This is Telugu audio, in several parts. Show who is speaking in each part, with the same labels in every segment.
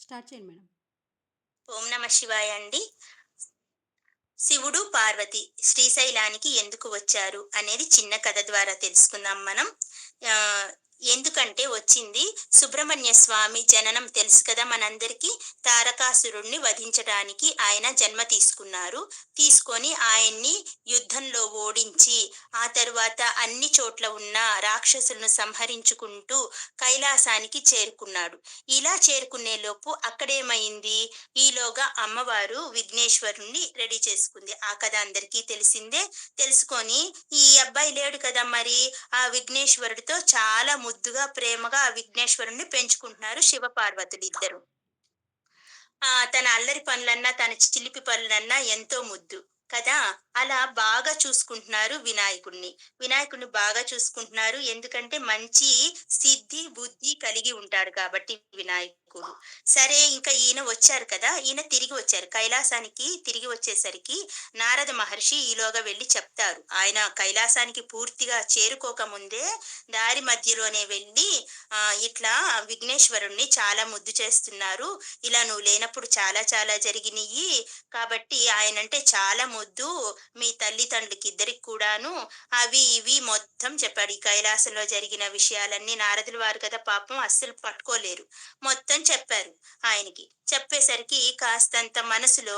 Speaker 1: స్టార్ట్ చేయండి మేడం.
Speaker 2: ఓం నమ శివాయ అండి. శివుడు, పార్వతి శ్రీశైలానికి ఎందుకు వచ్చారు అనేది చిన్న కథ ద్వారా తెలుసుకుందాం మనం. ఆహ్, ఎందుకంటే వచ్చింది సుబ్రహ్మణ్య స్వామి జననం తెలుసు కదా మనందరికీ. తారకాసురుడిని వధించడానికి ఆయన జన్మ తీసుకున్నారు. తీసుకొని ఆయన్ని యుద్ధంలో ఓడించి, ఆ తరువాత అన్ని చోట్ల ఉన్న రాక్షసులను సంహరించుకుంటూ కైలాసానికి చేరుకున్నాడు. ఇలా చేరుకునేలోపు అక్కడేమైంది, ఈలోగా అమ్మవారు విఘ్నేశ్వరుణ్ణి రెడీ చేసుకుంది. ఆ కథ అందరికీ తెలిసిందే. తెలుసుకొని ఈ అబ్బాయి లేడు కదా మరి, ఆ విఘ్నేశ్వరుడితో చాలా ముద్దుగా, ప్రేమగా ఆ విఘ్నేశ్వరుడిని పెంచుకుంటున్నారు శివపార్వతులిద్దరూ. తన అల్లరి పనులన్నా, తన చిలిపి పనులన్నా ఎంతో ముద్దు కదా! అలా బాగా చూసుకుంటున్నారు వినాయకుడిని. వినాయకుడిని బాగా చూసుకుంటున్నారు. ఎందుకంటే మంచి సిద్ధి, బుద్ధి కలిగి ఉంటాడు కాబట్టి వినాయకుడు. సరే ఇంకా ఈయన వచ్చారు కదా! ఈయన తిరిగి వచ్చారు. కైలాసానికి తిరిగి వచ్చేసరికి నారద మహర్షి ఈలోగా వెళ్లి చెప్తారు. ఆయన కైలాసానికి పూర్తిగా చేరుకోక ముందే దారి మధ్యలోనే వెళ్లి ఇట్లా విఘ్నేశ్వరుడిని చాలా ముద్దు చేస్తున్నారు. ఇలా నువ్వు లేనప్పుడు చాలా చాలా జరిగినియి. కాబట్టి ఆయనంటే చాలా మొద్దు. మీ తల్లిదండ్రులకి ఇద్దరికి కూడాను. అవి ఇవి మొత్తం చెప్పాడు. ఈ కైలాసంలో జరిగిన విషయాలన్నీ నారదుల వారు కదా పాపం అస్సలు పట్టుకోలేరు. మొత్తం చెప్పారు ఆయనకి. చెప్పేసరికి కాస్తంత మనసులో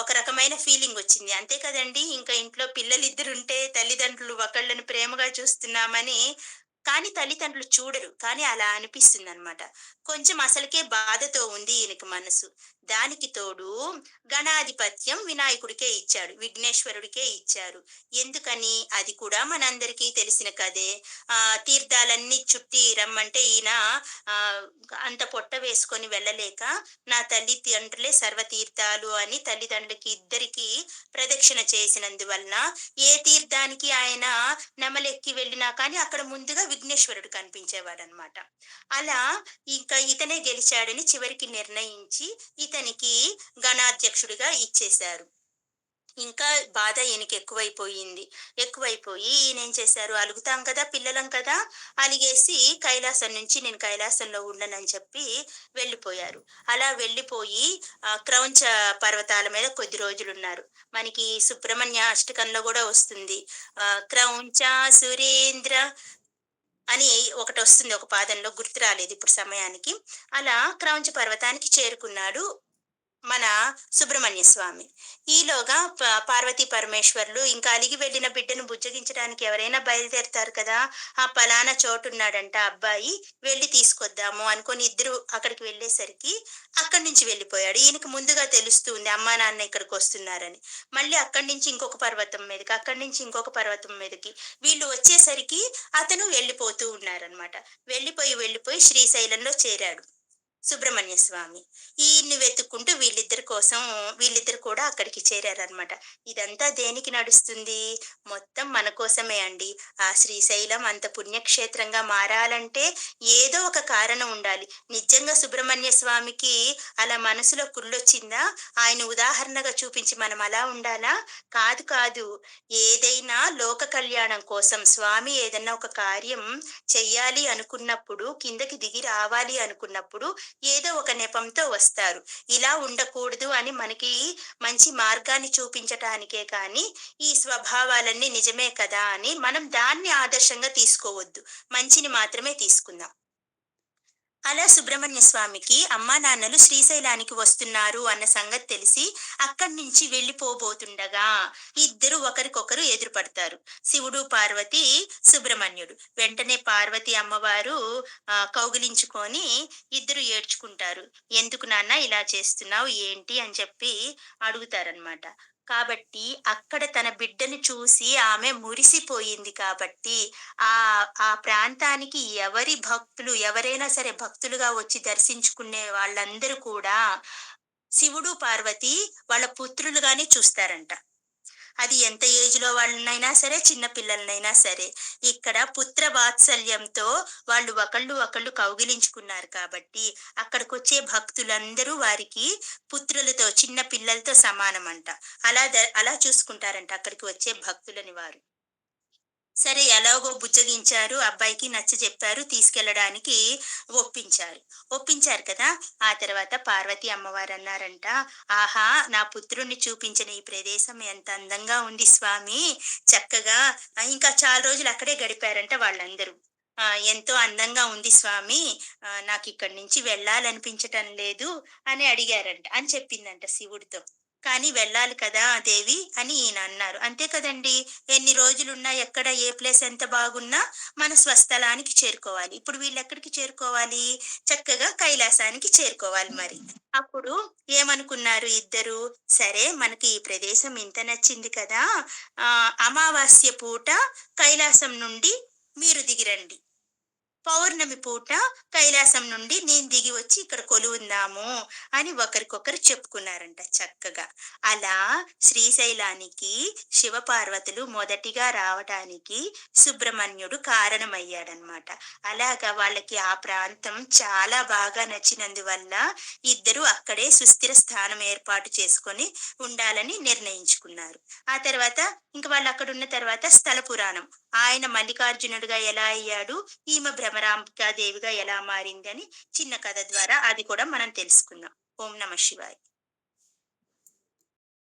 Speaker 2: ఒక రకమైన ఫీలింగ్ వచ్చింది. అంతే కదండీ! ఇంకా ఇంట్లో పిల్లలిద్దరుంటే తల్లిదండ్రులు ఒకళ్ళని ప్రేమగా చూస్తున్నామని, కానీ తల్లిదండ్రులు చూడరు. కానీ అలా అనిపిస్తుందనమాట. కొంచెం అసలకే బాధతో ఉంది ఈయనకి మనసు. దానికి తోడు గణాధిపత్యం వినాయకుడికే ఇచ్చాడు. విఘ్నేశ్వరుడికే ఇచ్చారు. ఎందుకని? అది కూడా మనందరికీ తెలిసిన కథే. తీర్థాలన్నీ చుట్టి రమ్మంటే ఈయన అంత పొట్ట వేసుకొని వెళ్ళలేక, నా తల్లిదండ్రులే సర్వతీర్థాలు అని తల్లిదండ్రులకి ఇద్దరికీ ప్రదక్షిణ చేసినందువలన, ఏ తీర్థానికి ఆయన నెమలెక్కి వెళ్ళినా కానీ అక్కడ ముందుగా విఘ్నేశ్వరుడు కనిపించేవాడనమాట. అలా ఇంకా ఇతనే గెలిచాడని చివరికి నిర్ణయించి ఇతనికి గణాధ్యక్షుడిగా ఇచ్చేశారు. ఇంకా బాధ ఈయనకి ఎక్కువైపోయింది. ఎక్కువైపోయి ఈయనేం చేశారు, అలుగుతాం కదా పిల్లలం కదా! అలిగేసి కైలాసం నుంచి నేను కైలాసంలో ఉండనని చెప్పి వెళ్ళిపోయారు. అలా వెళ్ళిపోయి క్రౌంచ పర్వతాల మీద కొద్ది రోజులున్నారు. మనకి సుబ్రహ్మణ్య అష్టకంలో గూడా వస్తుంది. క్రౌంచ సురేంద్ర అని ఒకటొస్తుంది ఒక పాదంలో, గుర్తు రాలేదిప్పుడు సమయానికి. అలా క్రౌంచ పర్వతానికి చేరుకున్నాడు మన సుబ్రహ్మణ్య స్వామి. ఈలోగా పార్వతీ పరమేశ్వరులు ఇంకా అలిగి వెళ్ళిన బిడ్డను బుజ్జగించడానికి ఎవరైనా బయలుదేరతారు కదా! ఆ పలానా చోటున్నాడంట అబ్బాయి, వెళ్లి తీసుకొద్దాము అనుకోని ఇద్దరు అక్కడికి వెళ్ళేసరికి అక్కడి నుంచి వెళ్ళిపోయాడు. ఈయనకి ముందుగా తెలుస్తుంది అమ్మా, నాన్న ఇక్కడికొస్తున్నారని. మళ్ళీ అక్కడి నుంచి ఇంకొక పర్వతం మీదకి, అక్కడి నుంచి ఇంకొక పర్వతం మీదకి వీళ్ళు వచ్చేసరికి అతను వెళ్ళిపోతూ ఉన్నారనమాట. వెళ్ళిపోయి శ్రీశైలంలో చేరాడు సుబ్రహ్మణ్య స్వామి. ఈయన్ని వెతుక్కుంటూ వీళ్ళిద్దరు కూడా అక్కడికి చేరారనమాట. ఇదంతా దేనికి నడుస్తుంది? మొత్తం మన కోసమే అండి. ఆ శ్రీశైలం అంత పుణ్యక్షేత్రంగా మారాలంటే ఏదో ఒక కారణం ఉండాలి. నిజంగా సుబ్రహ్మణ్య స్వామికి అలా మనసులో కుళ్ళొచ్చిందా? ఆయన ఉదాహరణగా చూపించి మనం అలా ఉండాలా? కాదు కాదు. ఏదైనా లోక కళ్యాణం కోసం స్వామి ఏదన్నా ఒక కార్యం చెయ్యాలి అనుకున్నప్పుడు, కిందకి దిగి రావాలి అనుకున్నప్పుడు ఏదో ఒక నెపంతో వస్తారు. ఇలా ఉండకూడదు అని మనకి మంచి మార్గాన్ని చూపించటానికే కానీ, ఈ స్వభావాలన్నీ నిజమే కదా అని మనం దాన్ని ఆదర్శంగా తీసుకోవద్దు. మంచిని మాత్రమే తీసుకుందాం. అలా సుబ్రహ్మణ్య స్వామికి అమ్మానాన్నలు శ్రీశైలానికి వస్తున్నారు అన్న సంగతి తెలిసి అక్కడి నుంచి వెళ్ళిపోబోతుండగా ఇద్దరు ఒకరికొకరు ఎదురుపడతారు. శివుడు, పార్వతి, సుబ్రహ్మణ్యుడు. వెంటనే పార్వతి అమ్మవారు కౌగిలించుకొని ఇద్దరు ఏడ్చుకుంటారు. ఎందుకు నాన్న ఇలా చేస్తున్నావు ఏంటి అని చెప్పి అడుగుతారనమాట. కాబట్టి అక్కడ తన బిడ్డని చూసి ఆమె మురిసిపోయింది కాబట్టి ఆ ప్రాంతానికి ఎవరైనా సరే భక్తులుగా వచ్చి దర్శించుకునే వాళ్ళందరూ కూడా శివుడు, పార్వతి వాళ్ళ పుత్రులుగానే చూస్తారంట. అది ఎంత ఏజ్‌లో వాళ్ళనైనా సరే, చిన్న పిల్లలనైనా సరే. ఇక్కడ పుత్ర వాత్సల్యంతో వాళ్ళు ఒకళ్ళు కౌగిలించుకున్నారు కాబట్టి, అక్కడికొచ్చే భక్తులందరూ వారికి పుత్రులతో, చిన్న పిల్లలతో సమానమంట. అలా చూసుకుంటారంట అక్కడికి వచ్చే భక్తులని వారు. సరే ఎలాగో బుజ్జగించారు. అబ్బాయికి నచ్చజెప్పారు. తీసుకెళ్ళడానికి ఒప్పించారు. ఒప్పించారు కదా! ఆ తర్వాత పార్వతీ అమ్మవారన్నారంట, "ఆహా! నా పుత్రుడిని చూపించిన ఈ ప్రదేశం ఎంత అందంగా ఉంది స్వామి. చక్కగా" ఇంకా చాలా రోజులు అక్కడే గడిపారంట వాళ్ళందరూ. "ఎంతో అందంగా ఉంది స్వామి. నాకిక్కడి నుంచి వెళ్ళాలనిపించటం లేదు" అని అడిగారంట. అని చెప్పిందంట శివుడితో. కానీ వెళ్ళాలి కదా దేవి అని ఈయన అన్నారు. అంతే కదండీ! ఎన్ని రోజులున్నా ఎక్కడ ఏ ప్లేస్ ఎంత బాగున్నా మన స్వస్థలానికి చేరుకోవాలి. ఇప్పుడు వీళ్ళెక్కడికి చేరుకోవాలి? చక్కగా కైలాసానికి చేరుకోవాలి మరి. అప్పుడు ఏమనుకున్నారు ఇద్దరు, సరే మనకి ఈ ప్రదేశం ఇంత నచ్చింది కదా! అమావాస్య పూట కైలాసం నుండి మీరు దిగిరండి. పౌర్ణమి పూట కైలాసం నుండి నేను దిగి వచ్చి ఇక్కడ కొలువుందాము అని ఒకరికొకరు చెప్పుకున్నారంట చక్కగా. అలా శ్రీశైలానికి శివపార్వతులు మొదటిగా రావటానికి సుబ్రహ్మణ్యుడు కారణమయ్యాడనమాట. అలాగా వాళ్ళకి ఆ ప్రాంతం చాలా బాగా నచ్చినందువల్ల ఇద్దరు అక్కడే సుస్థిర స్థానం ఏర్పాటు చేసుకొని ఉండాలని నిర్ణయించుకున్నారు. ఆ తర్వాత ఇంక వాళ్ళు అక్కడున్న తర్వాత స్థల పురాణం. ఆయన మల్లికార్జునుడిగా ఎలా అయ్యాడు, ఈమె భ్రమరాంబికా దేవిగా ఎలా మారింది అని చిన్న కథ ద్వారా అది కూడా మనం తెలుసుకుందాం. ఓం నమ శివాయ.